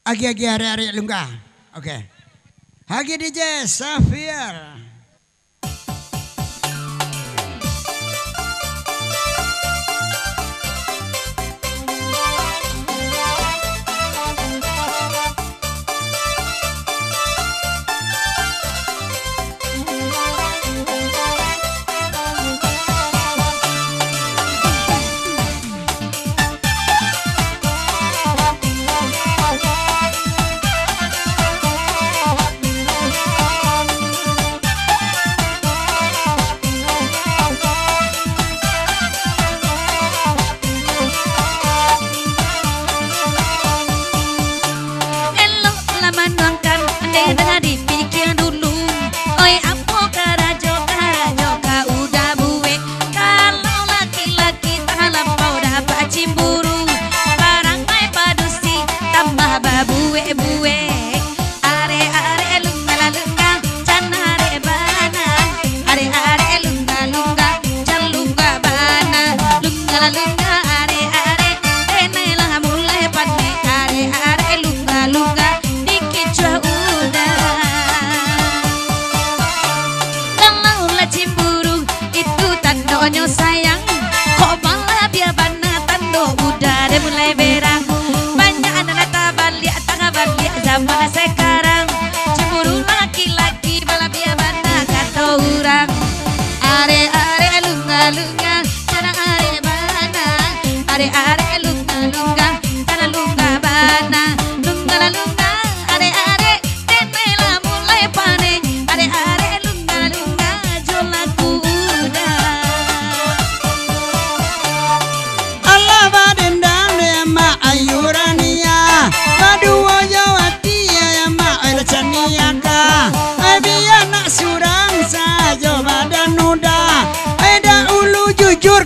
Agi hari-hari lunga. Oke. Hagi DJ Safir.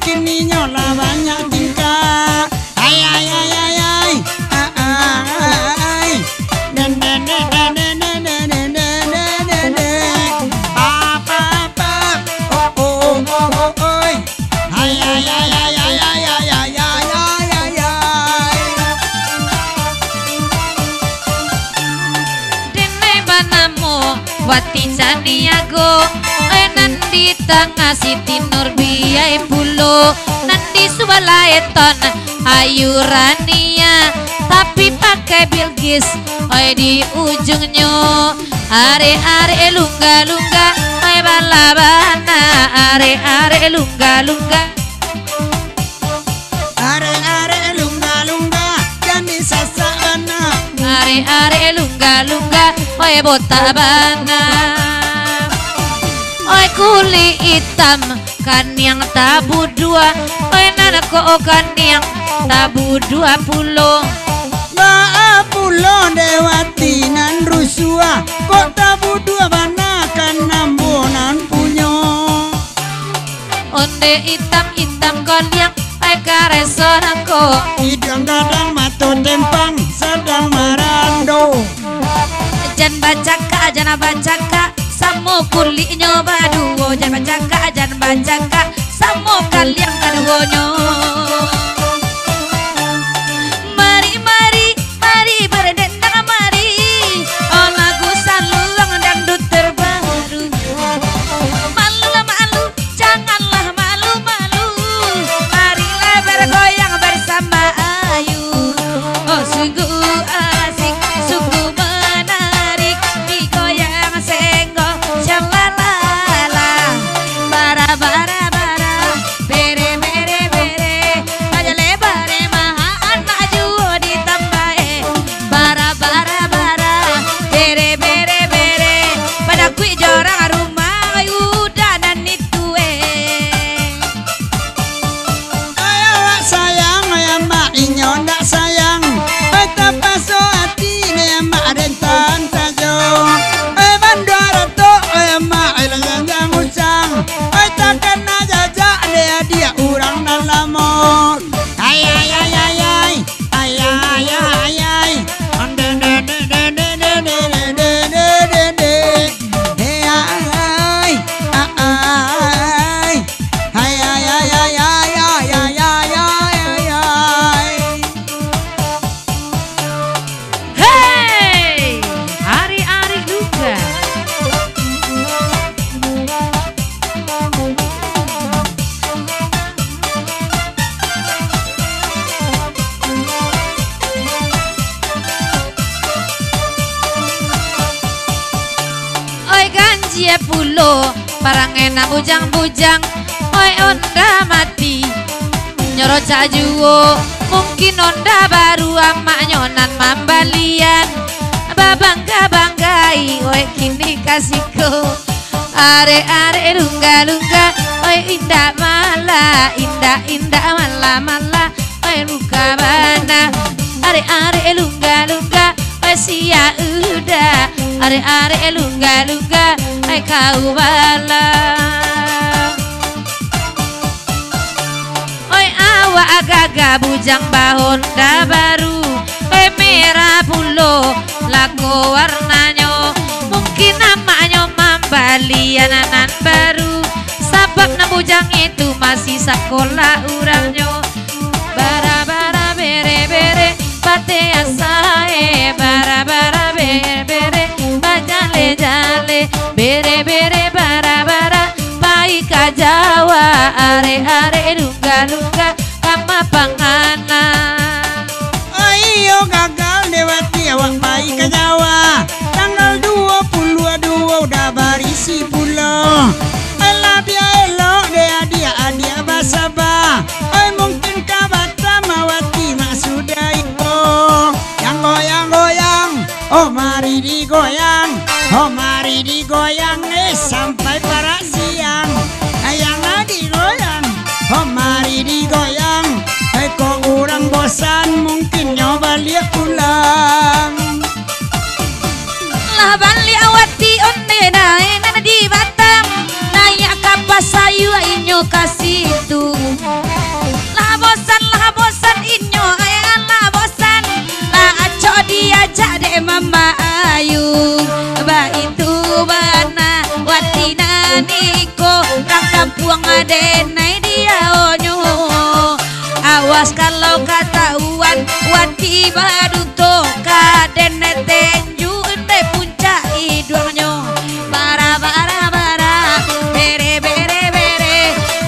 Kini nyola banyak tingkah, ay ay ay ay ay, ay, den den den den den den den den den den, pa, oh oh oh oh oh, ay ay ay ay ay ay ay ay ay ay ay. Dene banamo wati Caniago. Nandi tengah Siti Nurbiaya pulo, nandi Subalaeton Ayu Rania, tapi pakai Bilqis oi di ujungnya. Are lungga-lungga oi balabana, are lungga-lungga, Are lungga-lungga kami sasabana, are lungga-lungga oi botabana. Oi kuli hitam kan yang tabu dua, oi nanako kan yang tabu 20. Maaf pulau Dewati nan rusua, kok tabu dua banakan nambonan punyo. Onde hitam kon yang oi kareson aku, Hidung kadang mato tempang sedang marando. jan bacaka jana bacaka. Samo kuli nyoba duo, jangan bacaka samo kalian kaduonyo. Mari berdendang mari, oh lagu saluang dangdut terbaru. Malu janganlah malu, marilah bergoyang bersama Ayu. Oh sungguh asik, sungguh menarik, digoyang senggol shalalala, bara bere sia pulo parang enak bujang-bujang oi onda mati nyoro cajuwo mungkin onda baru amak nyonan mambalian bangga-banggai oi kini kasihku are-are lungga-lungga oi indah mala indah mala oi luka bana are-are lungga-lungga oi sia udah are-are lungga-lungga oi kau bala oi awak agak-agak bujang bahonda baru oi merah pulo laku warnanya mungkin namanya mambalian anan baru sabab na bujang itu masih sekolah urangnya bara-bara bere-bere bate asae bara-bara bere-bere bajale-jale bere-bere bara-bara baik Jawa are-are lungga-lungga kama panganan ayo gagal lewati awak baik ke Jawa tanggal 22 udah barisi pulau ala dia elok dia basaba ay mungkin kabata mawati maksudnya iko yang goyang-goyang oh mari digoyang sampai para siang ayang digoyang oh mari digoyang kok orang bosan mungkin nyoba lihat pulang lah bali awati onde na di Batam naik kapas sayu inyo kasih itu lah bosan inyo ayang lah bosan lah aco diajak dek mama ayu ba itu bana wati naniko rang kampung adenai dia onyo awas kalau ketahuan wati badu toka dene tenju ende puncak hidungnya bara bere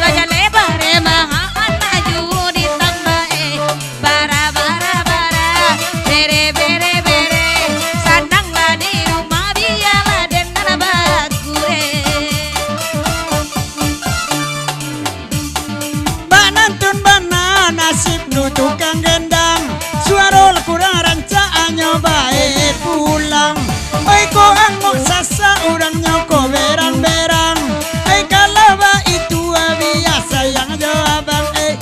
raja lebare mahaan maju ditambah bara bere sandang lah di rumah biarlah dena bakure banantun bana nasib nu tukang gendang suara kurang rancaannya baik pulang oi ko angok sasa urang nyoko berang-berang ai kalau ba itu biasa yang jawabang ai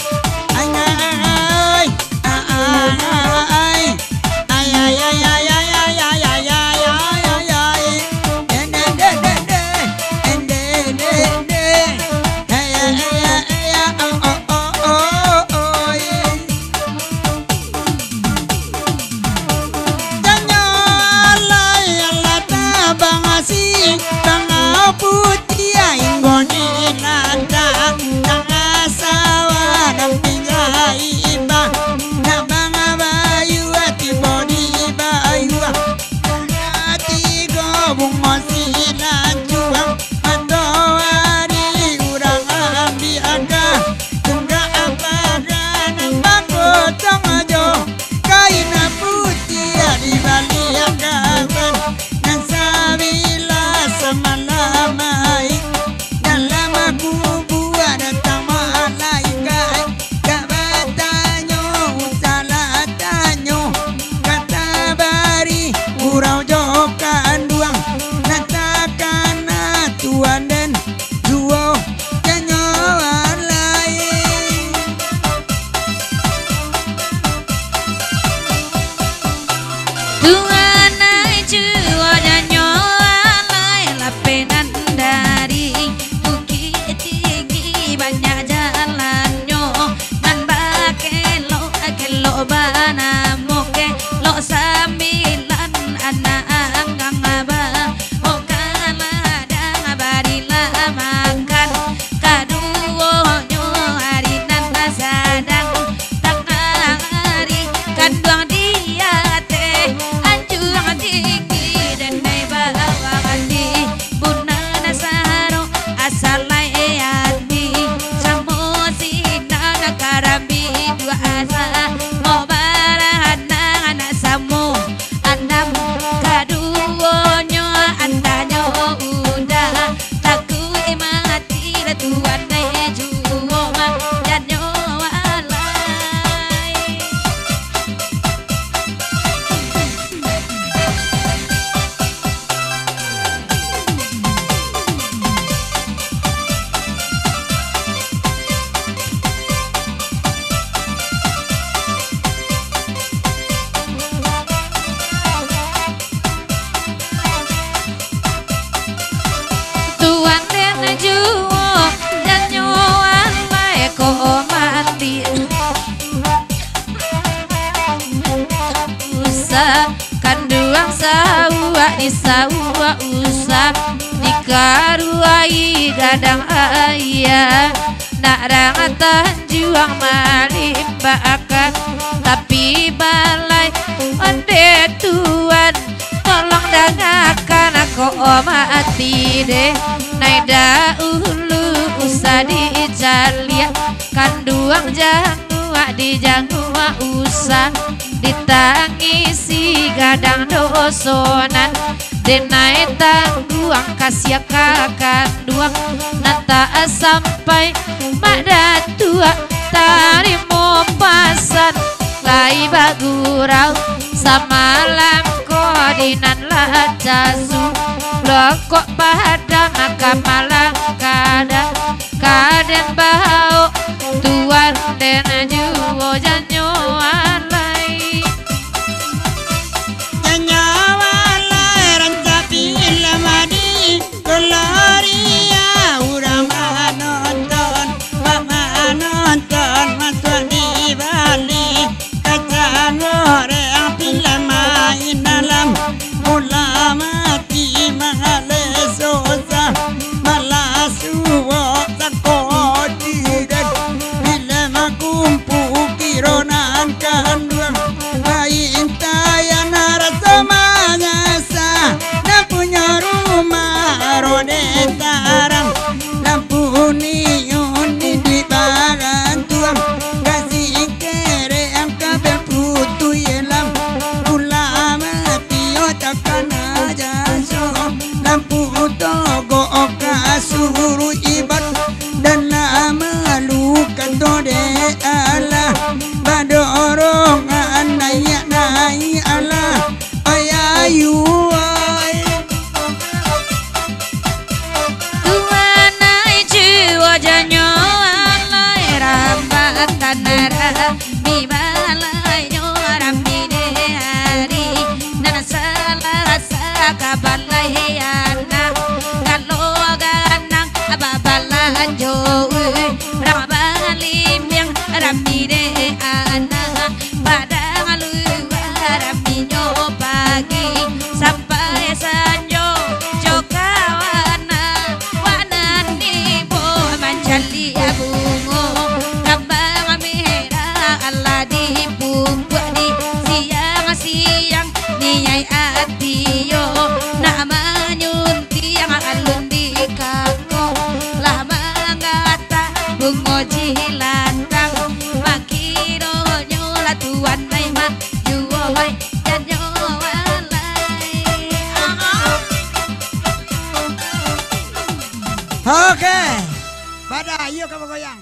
putih inggoni nanda tanga sawa dan pinjai iba nabanga bayu ati boni bayu ati gobung masih lanjuang matawari urang ambi aga tungga apaga nambang potong ajo kaina putih di balik kaban dan sabila semalamai dalam aku buat datang malaikat kabatanyo salah tanyo kata bari urau jokan duang natakan tuan dan duo janyo lain Tuhan ai jua nyanyo alai lapenan dari bukit tinggi banyak jalannya dan bakelo bana moke lo sambilan anak anggang abah okala dang barila makan kaduonyo hari nan sadang tak hari kanduang dia teh anju Tuang sawa di sawa usah dikaruai gadang ayah nak rangatan juang malimbaka tapi balai onde tuan tolong dangakan aku mati deh naida ulu usah dijalia kanduang jangua di jangua usah ditangisi gadang dosonan denai tangguang kasih kakak duang nata sampai mak tua tarimo pasan lai bagurau samalam kodinan lacasu lokok pada maka malang kadang bau tuan den juwo janyo alai janyo alai rancapi lamadi gloria urang nonton masuk di Bali kacan orang film main dalam ulama ti mahale sosa malasuwo sakodi dan film kumpu kironan kanduang main tayan rasa mangasa nak punya rumah rode tarang lampu niun di baran tuang kasih kere ang kabel putu yelam ulama tio takkan aja so lampu togo kasuru ibat dan lama lukan tode Allah badorong anaya nai Allah ayayu janyo alai rambat tanara mi balai nyoram bide hari nana salah sakabalai ana kalau ganang ababalan jo ramabalim yang ramide ana padang luar raminyo pagi sampai sanyo jokawana wanani jali abungo kabang merah Allah dipungkuk di siang niyai atiyo nak manyunti yang alun di kako lah mangata bungo jilantang makiro nyola tuan nai mak juoi dan nyowalai. Oke pada ayo kamu goyang.